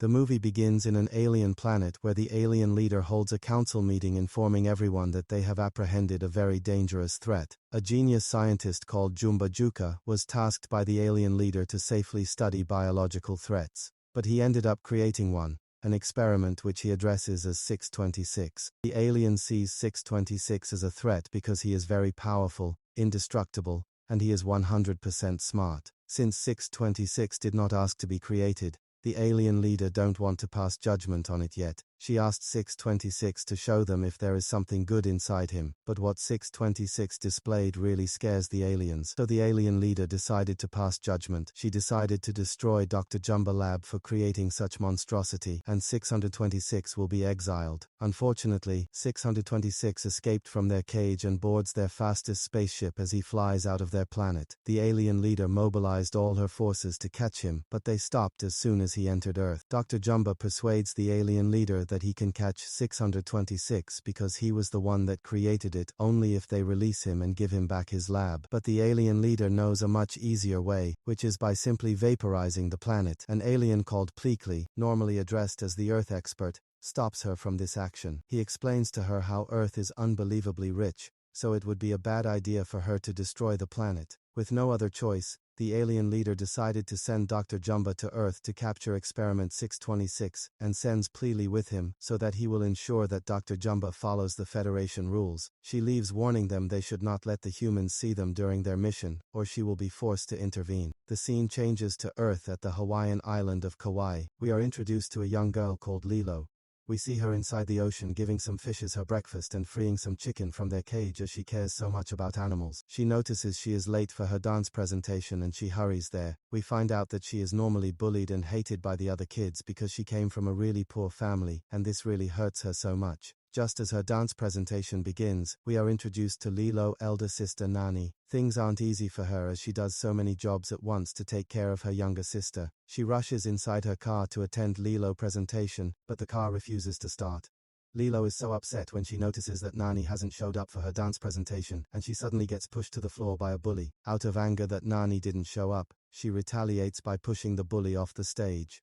The movie begins in an alien planet where the alien leader holds a council meeting informing everyone that they have apprehended a very dangerous threat. A genius scientist called Jumba Juka was tasked by the alien leader to safely study biological threats. But he ended up creating one, an experiment which he addresses as 626. The alien sees 626 as a threat because he is very powerful, indestructible, and he is 100% smart. Since 626 did not ask to be created, the alien leader don't want to pass judgment on it yet. She asked 626 to show them if there is something good inside him, but what 626 displayed really scares the aliens. So the alien leader decided to pass judgment. She decided to destroy Dr. Jumba Lab for creating such monstrosity, and 626 will be exiled. Unfortunately, 626 escaped from their cage and boards their fastest spaceship as he flies out of their planet. The alien leader mobilized all her forces to catch him, but they stopped as soon as he entered Earth. Dr. Jumba persuades the alien leader that he can catch 626 because he was the one that created it, only if they release him and give him back his lab. But the alien leader knows a much easier way, which is by simply vaporizing the planet. An alien called Pleakley, normally addressed as the Earth expert, stops her from this action. He explains to her how Earth is unbelievably rich, so it would be a bad idea for her to destroy the planet. With no other choice, the alien leader decided to send Dr. Jumba to Earth to capture Experiment 626, and sends Pleakley with him so that he will ensure that Dr. Jumba follows the Federation rules. She leaves warning them they should not let the humans see them during their mission, or she will be forced to intervene. The scene changes to Earth at the Hawaiian island of Kauai. We are introduced to a young girl called Lilo. We see her inside the ocean giving some fishes her breakfast and freeing some chicken from their cage as she cares so much about animals. She notices she is late for her dance presentation and she hurries there. We find out that she is normally bullied and hated by the other kids because she came from a really poor family, and this really hurts her so much. Just as her dance presentation begins, we are introduced to Lilo's elder sister Nani. Things aren't easy for her as she does so many jobs at once to take care of her younger sister. She rushes inside her car to attend Lilo's presentation, but the car refuses to start. Lilo is so upset when she notices that Nani hasn't showed up for her dance presentation, and she suddenly gets pushed to the floor by a bully. Out of anger that Nani didn't show up, she retaliates by pushing the bully off the stage.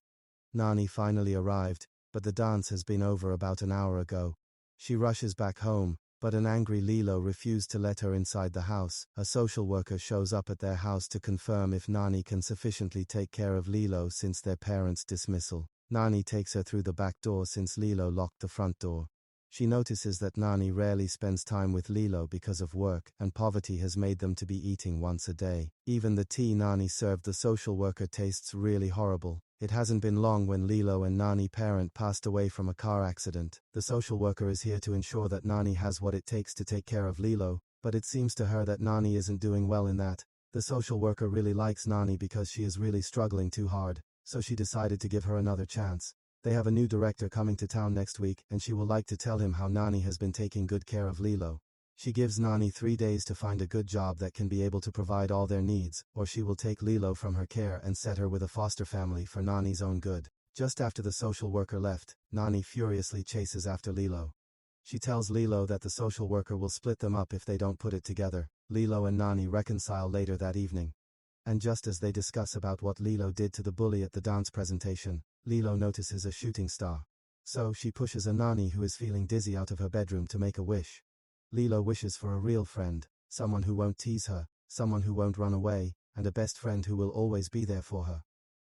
Nani finally arrived, but the dance has been over about an hour ago. She rushes back home, but an angry Lilo refused to let her inside the house. A social worker shows up at their house to confirm if Nani can sufficiently take care of Lilo since their parents' dismissal. Nani takes her through the back door since Lilo locked the front door. She notices that Nani rarely spends time with Lilo because of work, and poverty has made them to be eating once a day. Even the tea Nani served the social worker tastes really horrible. It hasn't been long when Lilo and Nani's parent passed away from a car accident. The social worker is here to ensure that Nani has what it takes to take care of Lilo, but it seems to her that Nani isn't doing well in that. The social worker really likes Nani because she is really struggling too hard, so she decided to give her another chance. They have a new director coming to town next week, and she will like to tell him how Nani has been taking good care of Lilo. She gives Nani 3 days to find a good job that can be able to provide all their needs, or she will take Lilo from her care and set her with a foster family for Nani's own good. Just after the social worker left, Nani furiously chases after Lilo. She tells Lilo that the social worker will split them up if they don't put it together. Lilo and Nani reconcile later that evening. And just as they discuss about what Lilo did to the bully at the dance presentation, Lilo notices a shooting star. So she pushes a Nani who is feeling dizzy out of her bedroom to make a wish. Lilo wishes for a real friend, someone who won't tease her, someone who won't run away, and a best friend who will always be there for her.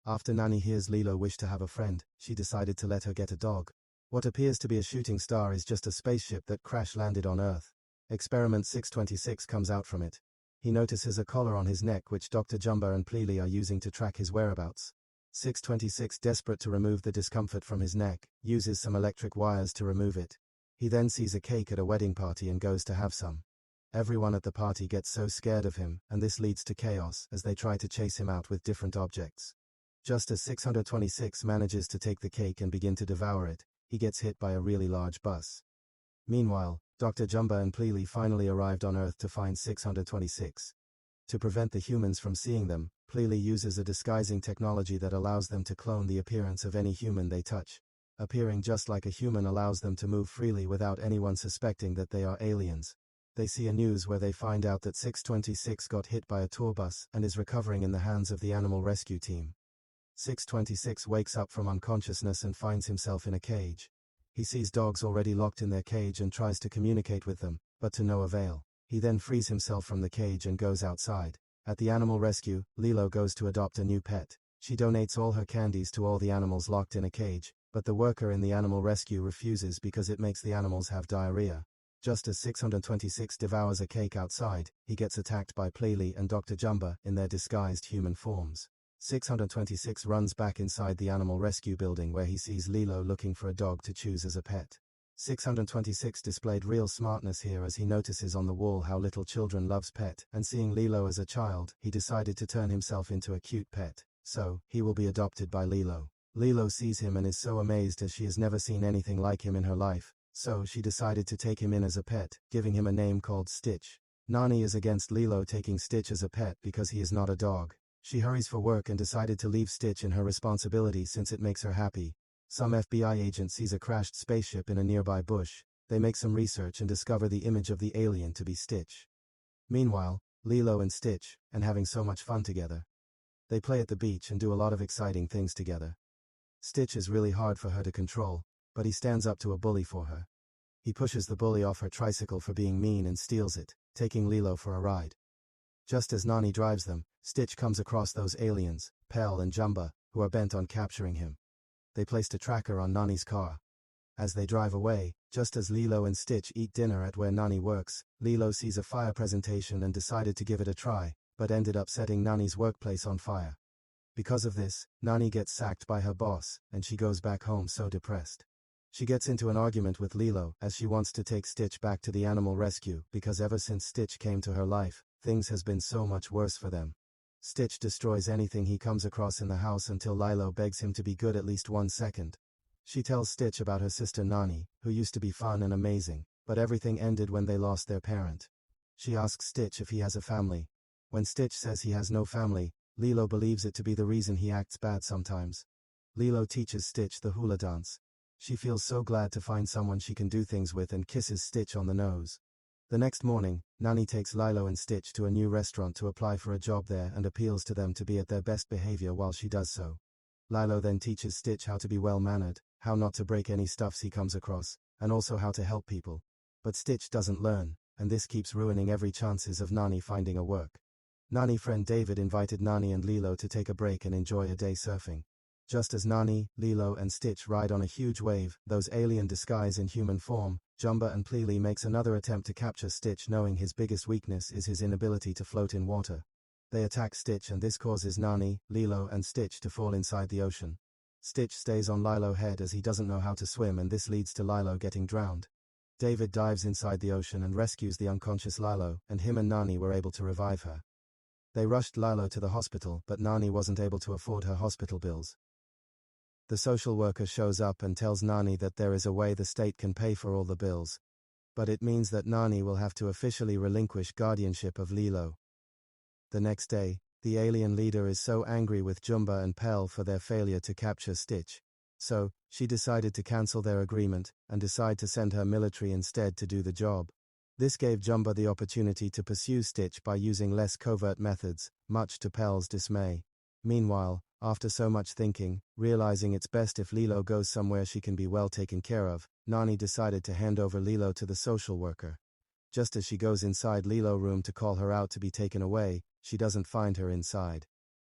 After Nani hears Lilo wish to have a friend, she decided to let her get a dog. What appears to be a shooting star is just a spaceship that crash-landed on Earth. Experiment 626 comes out from it. He notices a collar on his neck which Dr. Jumba and Pleakley are using to track his whereabouts. 626, desperate to remove the discomfort from his neck, uses some electric wires to remove it. He then sees a cake at a wedding party and goes to have some. Everyone at the party gets so scared of him, and this leads to chaos as they try to chase him out with different objects. Just as 626 manages to take the cake and begin to devour it, he gets hit by a really large bus. Meanwhile, Dr. Jumba and Pleakley finally arrived on Earth to find 626. To prevent the humans from seeing them, Pleakley uses a disguising technology that allows them to clone the appearance of any human they touch. Appearing just like a human allows them to move freely without anyone suspecting that they are aliens. They see a news where they find out that 626 got hit by a tour bus and is recovering in the hands of the animal rescue team. 626 wakes up from unconsciousness and finds himself in a cage. He sees dogs already locked in their cage and tries to communicate with them, but to no avail. He then frees himself from the cage and goes outside. At the animal rescue, Lilo goes to adopt a new pet. She donates all her candies to all the animals locked in a cage, but the worker in the animal rescue refuses because it makes the animals have diarrhea. Just as 626 devours a cake outside, he gets attacked by Pleely and Dr. Jumba in their disguised human forms. 626 runs back inside the animal rescue building where he sees Lilo looking for a dog to choose as a pet. 626 displayed real smartness here as he notices on the wall how little children loves pet, and seeing Lilo as a child, he decided to turn himself into a cute pet. So, he will be adopted by Lilo. Lilo sees him and is so amazed as she has never seen anything like him in her life, so she decided to take him in as a pet, giving him a name called Stitch. Nani is against Lilo taking Stitch as a pet because he is not a dog. She hurries for work and decided to leave Stitch in her responsibility since it makes her happy. Some FBI agent sees a crashed spaceship in a nearby bush. They make some research and discover the image of the alien to be Stitch. Meanwhile, Lilo and Stitch, and having so much fun together. They play at the beach and do a lot of exciting things together. Stitch is really hard for her to control, but he stands up to a bully for her. He pushes the bully off her tricycle for being mean and steals it, taking Lilo for a ride. Just as Nani drives them, Stitch comes across those aliens, Pell and Jumba, who are bent on capturing him. They placed a tracker on Nani's car. As they drive away, just as Lilo and Stitch eat dinner at where Nani works, Lilo sees a fire presentation and decided to give it a try, but ended up setting Nani's workplace on fire. Because of this, Nani gets sacked by her boss, and she goes back home so depressed. She gets into an argument with Lilo as she wants to take Stitch back to the animal rescue because ever since Stitch came to her life, things has been so much worse for them. Stitch destroys anything he comes across in the house until Lilo begs him to be good at least 1 second. She tells Stitch about her sister Nani, who used to be fun and amazing, but everything ended when they lost their parent. She asks Stitch if he has a family. When Stitch says he has no family, Lilo believes it to be the reason he acts bad sometimes. Lilo teaches Stitch the hula dance. She feels so glad to find someone she can do things with and kisses Stitch on the nose. The next morning, Nani takes Lilo and Stitch to a new restaurant to apply for a job there and appeals to them to be at their best behavior while she does so. Lilo then teaches Stitch how to be well-mannered, how not to break any stuffs he comes across, and also how to help people. But Stitch doesn't learn, and this keeps ruining every chances of Nani finding a work. Nani friend David invited Nani and Lilo to take a break and enjoy a day surfing. Just as Nani, Lilo and Stitch ride on a huge wave, those alien disguise in human form, Jumba and Pleely makes another attempt to capture Stitch knowing his biggest weakness is his inability to float in water. They attack Stitch and this causes Nani, Lilo and Stitch to fall inside the ocean. Stitch stays on Lilo's head as he doesn't know how to swim and this leads to Lilo getting drowned. David dives inside the ocean and rescues the unconscious Lilo, and him and Nani were able to revive her. They rushed Lilo to the hospital, but Nani wasn't able to afford her hospital bills. The social worker shows up and tells Nani that there is a way the state can pay for all the bills. But it means that Nani will have to officially relinquish guardianship of Lilo. The next day, the alien leader is so angry with Jumba and Pell for their failure to capture Stitch. So, she decided to cancel their agreement, and decide to send her military instead to do the job. This gave Jumba the opportunity to pursue Stitch by using less covert methods, much to Pell's dismay. Meanwhile, after so much thinking, realizing it's best if Lilo goes somewhere she can be well taken care of, Nani decided to hand over Lilo to the social worker. Just as she goes inside Lilo's room to call her out to be taken away, she doesn't find her inside.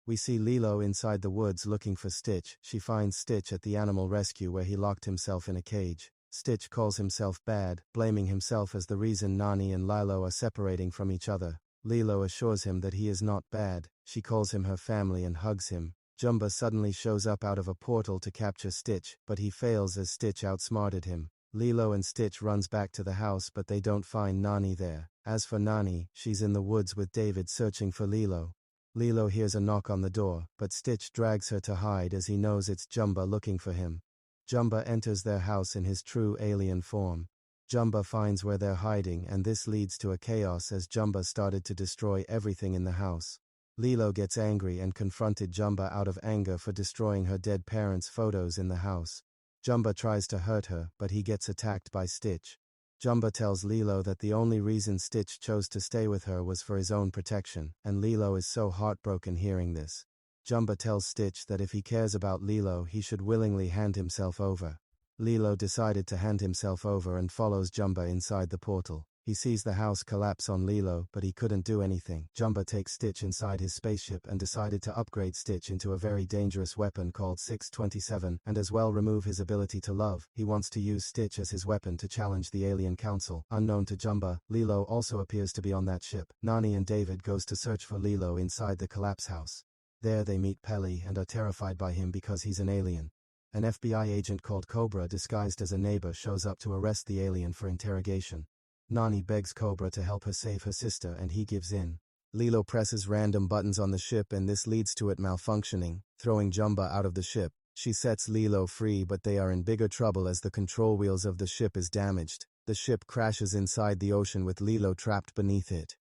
We see Lilo inside the woods looking for Stitch. She finds Stitch at the animal rescue where he locked himself in a cage. Stitch calls himself bad, blaming himself as the reason Nani and Lilo are separating from each other. Lilo assures him that he is not bad. She calls him her family and hugs him. Jumba suddenly shows up out of a portal to capture Stitch, but he fails as Stitch outsmarted him. Lilo and Stitch runs back to the house but they don't find Nani there. As for Nani, she's in the woods with David searching for Lilo. Lilo hears a knock on the door, but Stitch drags her to hide as he knows it's Jumba looking for him. Jumba enters their house in his true alien form. Jumba finds where they're hiding and this leads to a chaos as Jumba started to destroy everything in the house. Lilo gets angry and confronted Jumba out of anger for destroying her dead parents' photos in the house. Jumba tries to hurt her, but he gets attacked by Stitch. Jumba tells Lilo that the only reason Stitch chose to stay with her was for his own protection, and Lilo is so heartbroken hearing this. Jumba tells Stitch that if he cares about Lilo, he should willingly hand himself over. Lilo decided to hand himself over and follows Jumba inside the portal. He sees the house collapse on Lilo, but he couldn't do anything. Jumba takes Stitch inside his spaceship and decided to upgrade Stitch into a very dangerous weapon called 627 and as well remove his ability to love. He wants to use Stitch as his weapon to challenge the alien council. Unknown to Jumba, Lilo also appears to be on that ship. Nani and David goes to search for Lilo inside the collapse house. There they meet Peli and are terrified by him because he's an alien. An FBI agent called Cobra disguised as a neighbor shows up to arrest the alien for interrogation. Nani begs Cobra to help her save her sister and he gives in. Lilo presses random buttons on the ship and this leads to it malfunctioning, throwing Jumba out of the ship. She sets Lilo free but they are in bigger trouble as the control wheels of the ship is damaged. The ship crashes inside the ocean with Lilo trapped beneath it.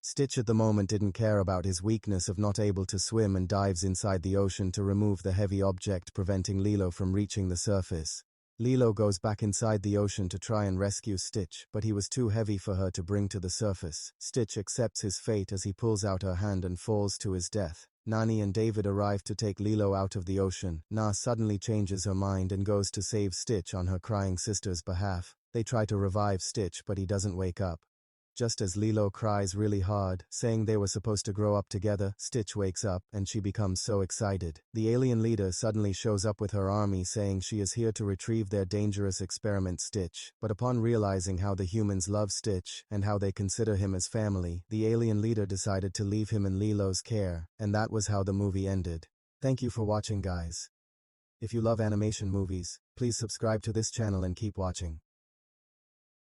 Stitch at the moment didn't care about his weakness of not able to swim and dives inside the ocean to remove the heavy object preventing Lilo from reaching the surface. Lilo goes back inside the ocean to try and rescue Stitch, but he was too heavy for her to bring to the surface. Stitch accepts his fate as he pulls out her hand and falls to his death. Nani and David arrive to take Lilo out of the ocean. Na suddenly changes her mind and goes to save Stitch on her crying sister's behalf. They try to revive Stitch, but he doesn't wake up. Just as Lilo cries really hard, saying they were supposed to grow up together, Stitch wakes up, and she becomes so excited. The alien leader suddenly shows up with her army saying she is here to retrieve their dangerous experiment Stitch, but upon realizing how the humans love Stitch, and how they consider him as family, the alien leader decided to leave him in Lilo's care, and that was how the movie ended. Thank you for watching, guys. If you love animation movies, please subscribe to this channel and keep watching.